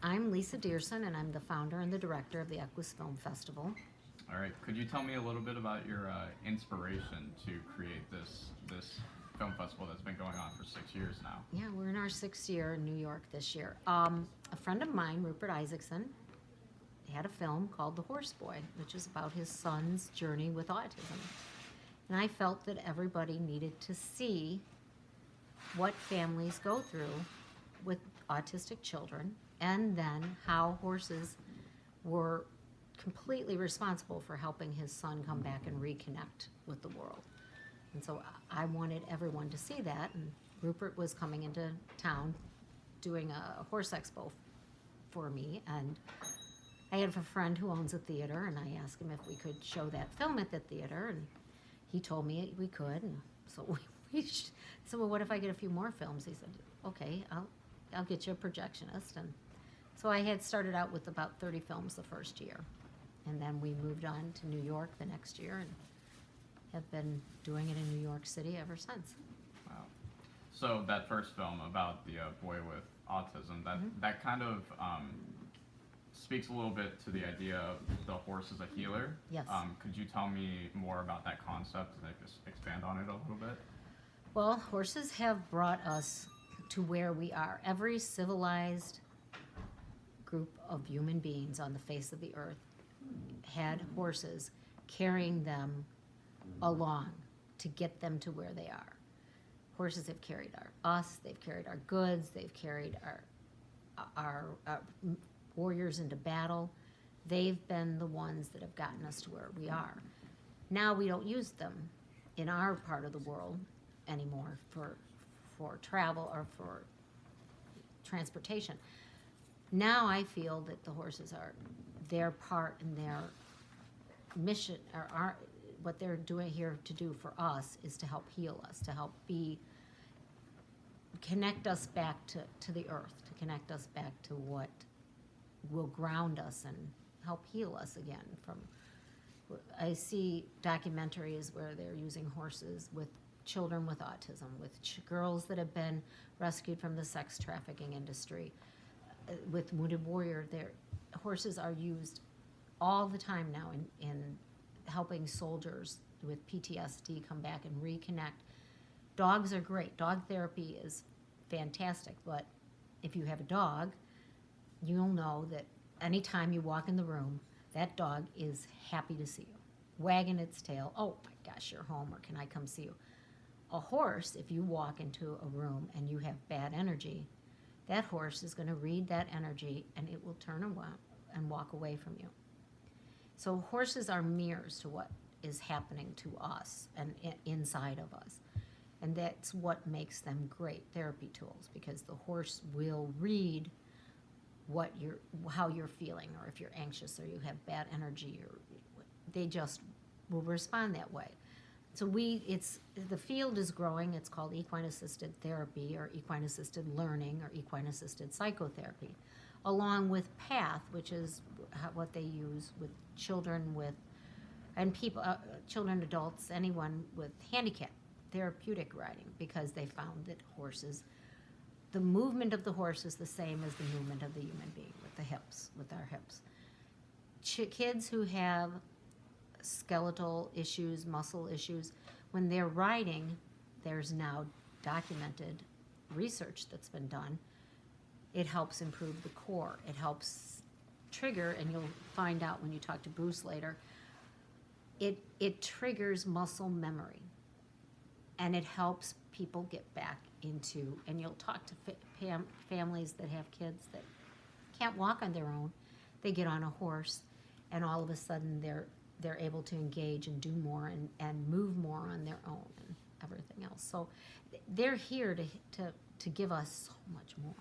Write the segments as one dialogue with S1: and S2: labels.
S1: I'm Lisa Diersen, and I'm the founder and the director of the Equus Film Festival.
S2: All right. Could you tell me a little bit about your inspiration to create this film festival that's been going on for 6 years now?
S1: Yeah, we're in our sixth year in New York this year. A friend of mine, Rupert Isaacson, had a film called The Horse Boy, which is about his son's journey with autism. And I felt that everybody needed to see what families go through with autistic children, and then how horses were completely responsible for helping his son come back and reconnect with the world. And so I wanted everyone to see that, and Rupert was coming into town doing a horse expo for me, and I have a friend who owns a theater, and I asked him if we could show that film at the theater, and he told me we could, and so we said, well, what if I get a few more films? He said, okay, I'll get you a projectionist. And so I had started out with about 30 films the first year, and then we moved on to New York the next year, and have been doing it in New York City ever since.
S2: Wow. So that first film about the boy with autism, that kind of speaks a little bit to the idea of the horse as a healer.
S1: Yes.
S2: Could you tell me more about that concept and just expand on it a little bit?
S1: Well, horses have brought us to where we are. Every civilized group of human beings on the face of the earth had horses carrying them along to get them to where they are. Horses have carried us, they've carried our goods, they've carried our warriors into battle. They've been the ones that have gotten us to where we are. Now we don't use them in our part of the world anymore for travel or for transportation. Now I feel that the horses are their part and their mission, or what they're doing here to do for us is to help heal us, to help connect us back to the earth, to connect us back to what will ground us and help heal us again from. I see documentaries where they're using horses with children with autism, with girls that have been rescued from the sex trafficking industry, with Wounded Warrior. Horses are used all the time now in helping soldiers with PTSD come back and reconnect. Dogs are great. Dog therapy is fantastic, but if you have a dog, you'll know that anytime you walk in the room, that dog is happy to see you, wagging its tail. Oh my gosh, you're home, or can I come see you? A horse, if you walk into a room and you have bad energy, that horse is going to read that energy and it will turn around and walk away from you. So horses are mirrors to what is happening to us and inside of us. And that's what makes them great therapy tools, because the horse will read how you're feeling, or if you're anxious or you have bad energy, or they just will respond that way. So the field is growing. It's called equine assisted therapy, or equine assisted learning, or equine assisted psychotherapy, along with PATH, which is what they use with children and people, children, adults, anyone with handicap, therapeutic riding, because they found that the movement of the horse is the same as the movement of the human being with our hips. Kids who have skeletal issues, muscle issues, when they're riding, there's now documented research that's been done. It helps improve the core. It helps trigger, and you'll find out when you talk to Bruce later, it triggers muscle memory, and it helps people get back into, and you'll talk to families that have kids that can't walk on their own. They get on a horse, and all of a sudden they're able to engage and do more and move more on their own and everything else. So they're here to give us so much more.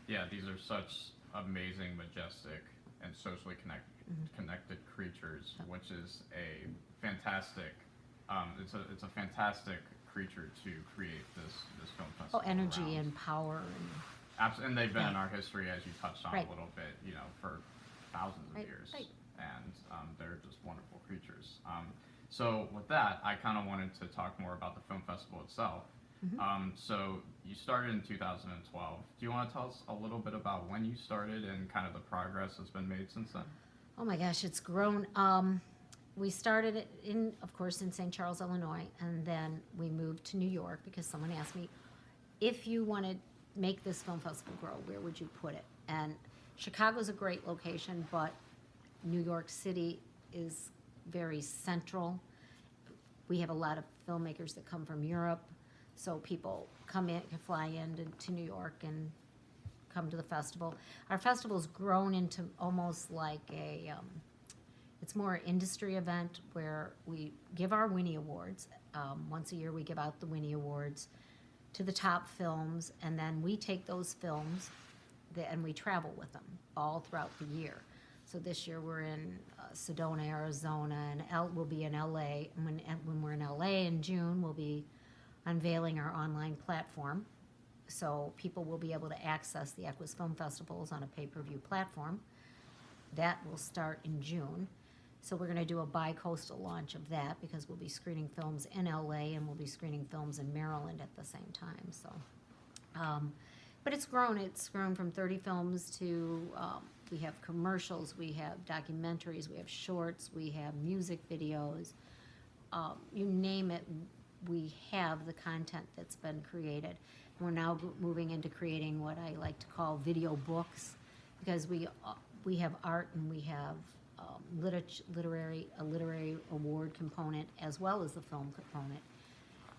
S2: Yeah, these are such amazing, majestic, and socially connected creatures, which is a fantastic. It's a fantastic creature to create this film festival.
S1: Oh, energy
S2: around.
S1: and power and.
S2: And they've been in
S1: Yeah.
S2: our history, as you touched on
S1: Right.
S2: a little bit, for thousands of
S1: Right,
S2: years,
S1: right.
S2: and they're just wonderful creatures. So with that, I kind of wanted to talk more about the film festival itself. So you started in 2012. Do you want to tell us a little bit about when you started and kind of the progress that's been made since then?
S1: Oh my gosh, it's grown. We started it of course, in St. Charles, Illinois, and then we moved to New York because someone asked me, if you want to make this film festival grow, where would you put it? And Chicago's a great location, but New York City is very central. We have a lot of filmmakers that come from Europe, so people come in, can fly to New York and come to the festival. Our festival's grown into almost like it's more an industry event where we give our Winnie Awards. Once a year we give out the Winnie Awards to the top films, and then we take those films and we travel with them all throughout the year. So this year we're in Sedona, Arizona, and we'll be in LA. And when we're in LA in June, we'll be unveiling our online platform. So people will be able to access the Equus Film Festivals on a pay-per-view platform. That will start in June. So we're going to do a bi-coastal launch of that because we'll be screening films in LA and we'll be screening films in Maryland at the same time. So, but it's grown. It's grown from 30 films to we have commercials, we have documentaries, we have shorts, we have music videos. You name it, we have the content that's been created. We're now moving into creating what I like to call video books, because we have art and we have literary award component as well as the film component.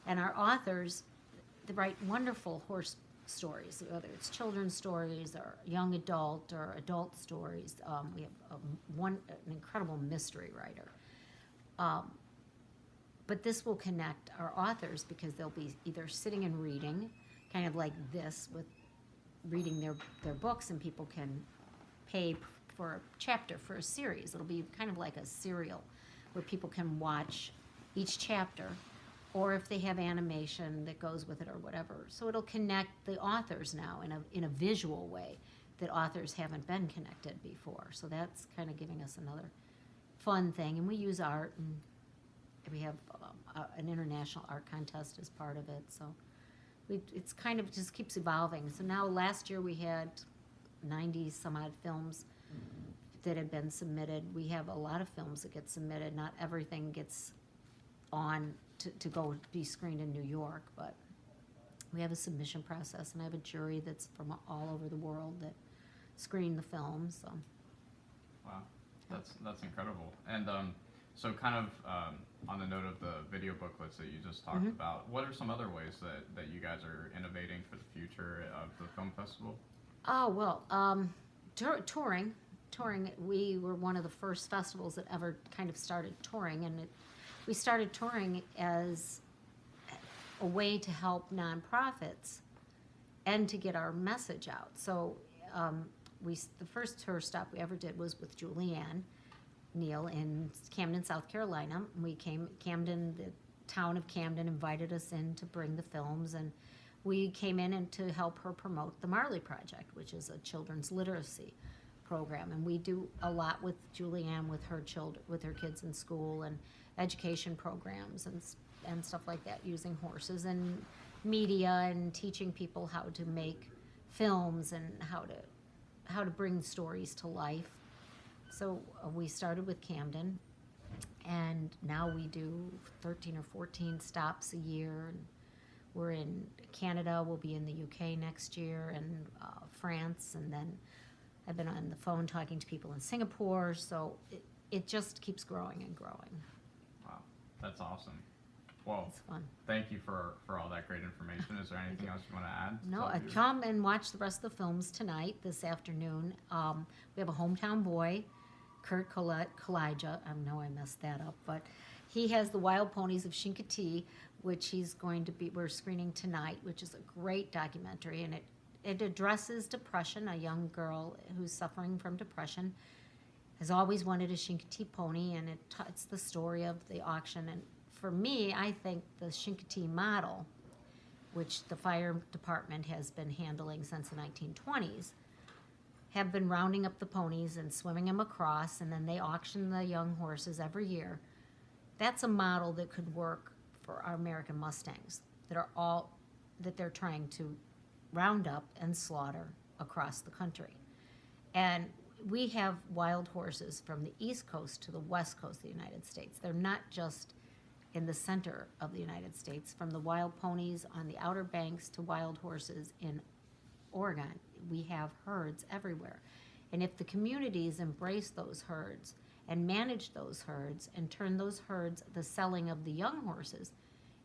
S1: And our authors, they write wonderful horse stories, whether it's children's stories or young adult or adult stories. We have an incredible mystery writer. But this will connect our authors because they'll be either sitting and reading, kind of like this, with reading their books, and people can pay for a chapter for a series. It'll be kind of like a serial where people can watch each chapter, or if they have animation that goes with it or whatever. So it'll connect the authors now in a visual way that authors haven't been connected before. So that's kind of giving us another fun thing. And we use art, and we have an international art contest as part of it. So it's kind of just keeps evolving. So now last year we had 90 some odd films that had been submitted. We have a lot of films that get submitted. Not everything gets on to go be screened in New York, but we have a submission process, and I have a jury that's from all over the world that screen the films. So.
S2: Wow, that's incredible. And so kind of on the note of the video booklets that you just talked about, what are some other ways that you guys are innovating for the future of the film festival?
S1: Oh, well, touring. We were one of the first festivals that ever kind of started touring, and we started touring as a way to help nonprofits and to get our message out. So the first tour stop we ever did was with Julianne Neal in Camden, South Carolina. The town of Camden invited us in to bring the films, and we came in and to help her promote the Marley Project, which is a children's literacy program. And we do a lot with Julianne, with her kids in school, and education programs and stuff like that, using horses and media and teaching people how to make films and how to bring stories to life. So we started with Camden, and now we do 13 or 14 stops a year. And we're in Canada, we'll be in the UK next year, and France, and then I've been on the phone talking to people in Singapore, so it just keeps growing and growing.
S2: Wow, that's awesome. Well,
S1: it's fun.
S2: Thank you for all that great information. Is there anything else you want to add?
S1: No, come and watch the rest of the films tonight, this afternoon. We have a hometown boy, Kurt Kalija. I know I messed that up, but he has The Wild Ponies of Chincoteague, which we're screening tonight, which is a great documentary, and it addresses depression. A young girl who's suffering from depression has always wanted a Chincoteague pony, and it's the story of the auction. And for me, I think the Chincoteague model, which the fire department has been handling since the 1920s, have been rounding up the ponies and swimming them across, and then they auction the young horses every year. That's a model that could work for our American Mustangs that are all that they're trying to round up and slaughter across the country. And we have wild horses from the East Coast to the West Coast of the United States. They're not just in the center of the United States, from the wild ponies on the Outer Banks to wild horses in Oregon. We have herds everywhere. And if the communities embrace those herds and manage those herds and turn those herds, the selling of the young horses,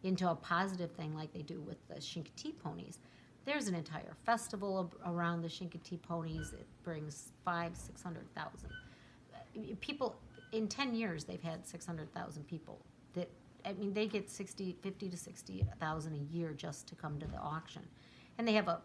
S1: into a positive thing like they do with the Chincoteague ponies, there's an entire festival around the Chincoteague ponies. It brings 600,000 people. In 10 years, they've had 600,000 people that, I mean, they get 50 to 60,000 a year just to come to the auction. And they have a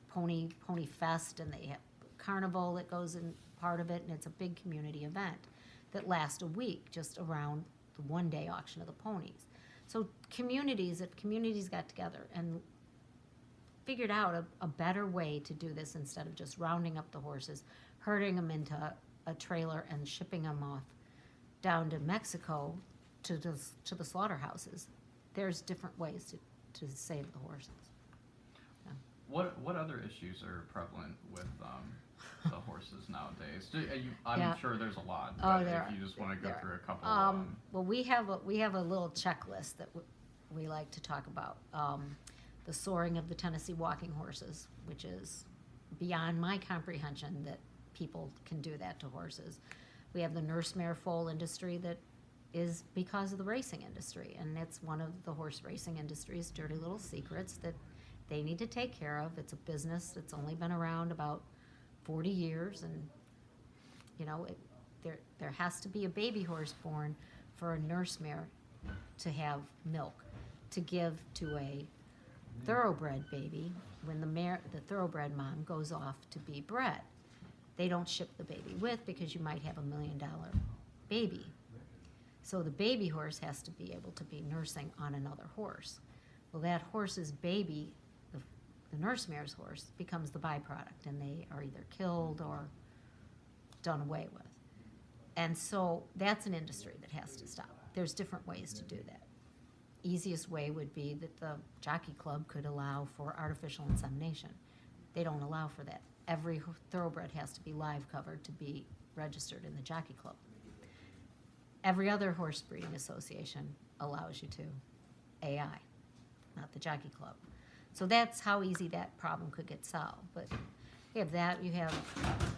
S1: pony fest, and they have carnival that goes in part of it, and it's a big community event that lasts a week just around the one-day auction of the ponies. So if communities got together and figured out a better way to do this, instead of just rounding up the horses, herding them into a trailer and shipping them off down to Mexico to the slaughterhouses, there's different ways to save the horses.
S2: What other issues are prevalent with the horses nowadays? I'm
S1: Yeah.
S2: sure there's a lot,
S1: Oh,
S2: but
S1: there
S2: if you just want to go
S1: there
S2: through a couple.
S1: Well, we have a little checklist that we like to talk about. The soaring of the Tennessee walking horses, which is beyond my comprehension that people can do that to horses. We have the nurse mare foal industry that is because of the racing industry, and it's one of the horse racing industry's dirty little secrets that they need to take care of. It's a business that's only been around about 40 years, and there has to be a baby horse born for a nurse mare to have milk to give to a thoroughbred baby when the thoroughbred mom goes off to be bred. They don't ship the baby with, because you might have $1 million baby. So the baby horse has to be able to be nursing on another horse. Well, that horse's baby, the nurse mare's horse, becomes the byproduct, and they are either killed or done away with. And so that's an industry that has to stop. There's different ways to do that. Easiest way would be that the jockey club could allow for artificial insemination. They don't allow for that. Every thoroughbred has to be live covered to be registered in the jockey club. Every other horse breeding association allows you to. AI, not the jockey club. So that's how easy that problem could get solved. But you have that. You have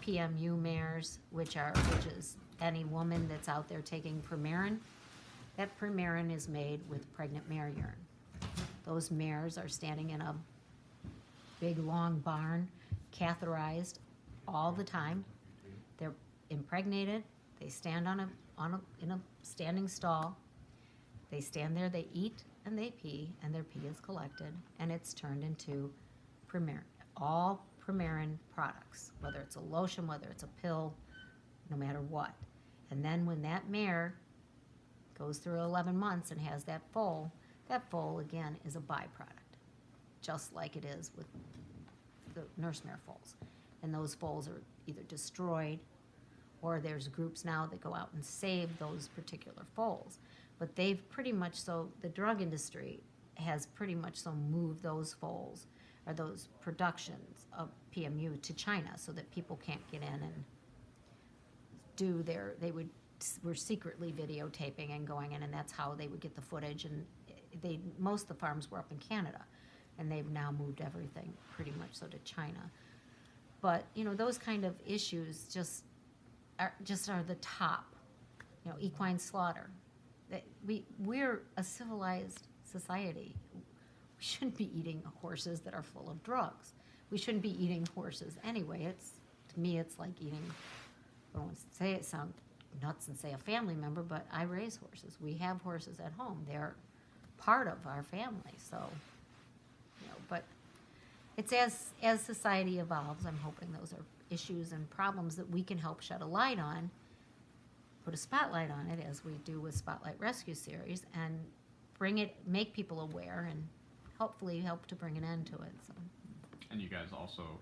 S1: PMU mares, which is any woman that's out there taking Premarin. That Premarin is made with pregnant mare urine. Those mares are standing in a big, long barn, catheterized all the time. They're impregnated. They stand in a standing stall. They stand there. They eat and they pee, and their pee is collected, and it's turned into Premarin. All Premarin products, whether it's a lotion, whether it's a pill, no matter what. And then when that mare goes through 11 months and has that foal again is a byproduct, just like it is with the nurse mare foals. And those foals are either destroyed, or there's groups now that go out and save those particular foals. But they've pretty much, so the drug industry has pretty much so moved those foals, or those productions of PMU, to China, so that people can't get in and do were secretly videotaping and going in, and that's how they would get the footage. And most of the farms were up in Canada, and they've now moved everything pretty much so to China. But those kind of issues just are the top. Equine slaughter. We're a civilized society. We shouldn't be eating horses that are full of drugs. We shouldn't be eating horses anyway. To me, it's like eating. I don't want to say it sound nuts and say a family member, but I raise horses. We have horses at home. They're part of our family. So, but it's as society evolves, I'm hoping those are issues and problems that we can help shed a light on, put a spotlight on it, as we do with Spotlight Rescue Series, and make people aware, and hopefully help to bring an end to it. So.
S2: And you guys also